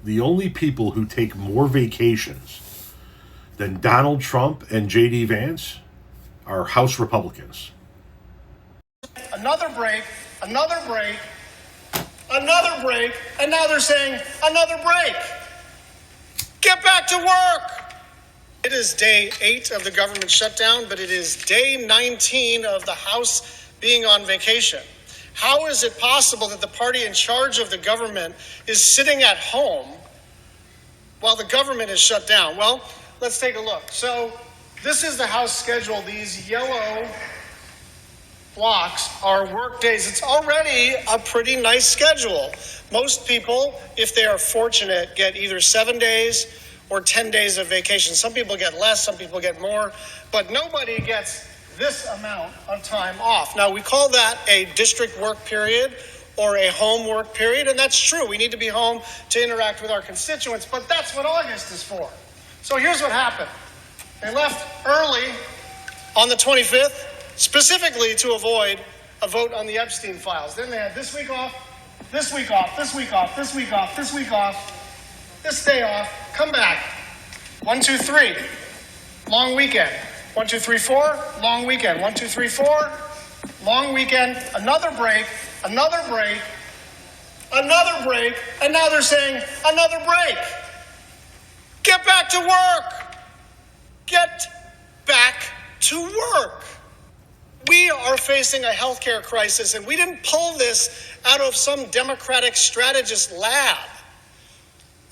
the only people who take more vacations than Donald Trump and J.D. Vance are House Republicans. Another break, another break, another break, and now they're saying another break. Get back to work. It is day 8 of the government shutdown, but it is day 19 of the House being on vacation. How is it possible that the party in charge of the government is sitting at home while the government is shut down? Well, let's take a look. So this is the House schedule. These yellow blocks are work days. It's already a pretty nice schedule. Most people, if they are fortunate, get either 7 days or 10 days of vacation. Some people get less, some people get more, but nobody gets this amount of time off. Now, we call that a district work period or a home work period, and that's true. We need to be home to interact with our constituents, but that's what August is for. So here's what happened. They left early on the 25th, specifically to avoid a vote on the Epstein files. Then they had this week off, this week off, this week off, this week off, this week off, this day off, come back. 1, 2, 3, long weekend. 1, 2, 3, 4, long weekend. 1, 2, 3, 4, long weekend. Another break, another break, another break, and now they're saying another break. Get back to work. Get back to work. We are facing a healthcare crisis, and we didn't pull this out of some Democratic strategist lab.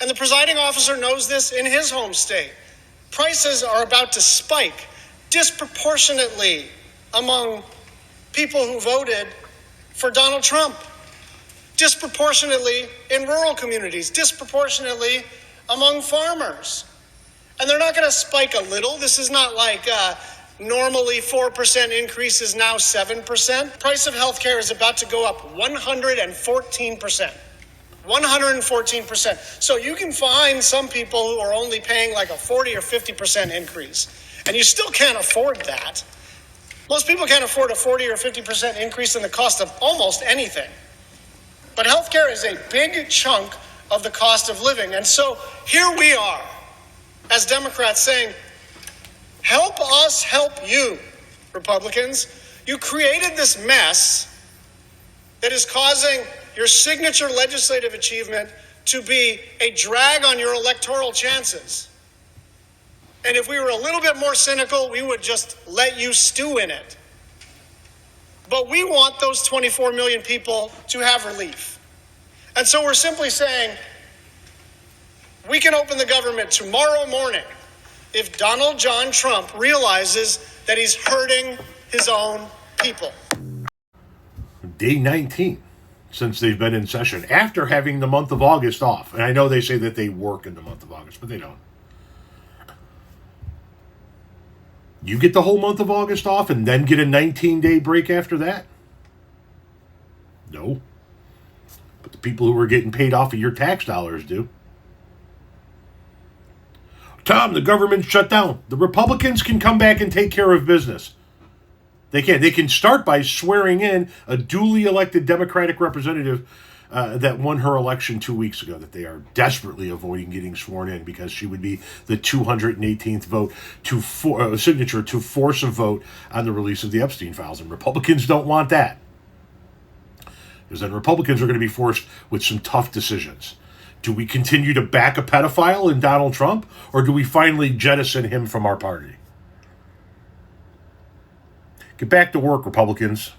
And the presiding officer knows this in his home state. Prices are about to spike disproportionately among people who voted for Donald Trump, disproportionately in rural communities, disproportionately among farmers. And they're not going to spike a little. This is not like normally 4% increase is now 7%. Price of healthcare is about to go up 114%. 114%. So you can find some people who are only paying like a 40 or 50% increase, and you still can't afford that. Most people can't afford a 40 or 50% increase in the cost of almost anything. But healthcare is a big chunk of the cost of living. And so here we are, as Democrats, saying, help us help you, Republicans. You created this mess that is causing your signature legislative achievement to be a drag on your electoral chances. And if we were a little bit more cynical, we would just let you stew in it. But we want those 24 million people to have relief. And so we're simply saying, we can open the government tomorrow morning if Donald John Trump realizes that he's hurting his own people. Day 19 since they've been in session, after having the month of August off. And I know they say that they work in the month of August, but they don't. You get the whole month of August off and then get a 19-day break after that? No. But the people who are getting paid off of your tax dollars do. Tom, the government's shut down. The Republicans can come back and take care of business. They can. They can start by swearing in a duly elected Democratic representative that won her election 2 weeks ago, that they are desperately avoiding getting sworn in because she would be the 218th vote signature to force a vote on the release of the Epstein files. And Republicans don't want that, because then Republicans are going to be forced with some tough decisions. Do we continue to back a pedophile in Donald Trump, or do we finally jettison him from our party? Get back to work, Republicans.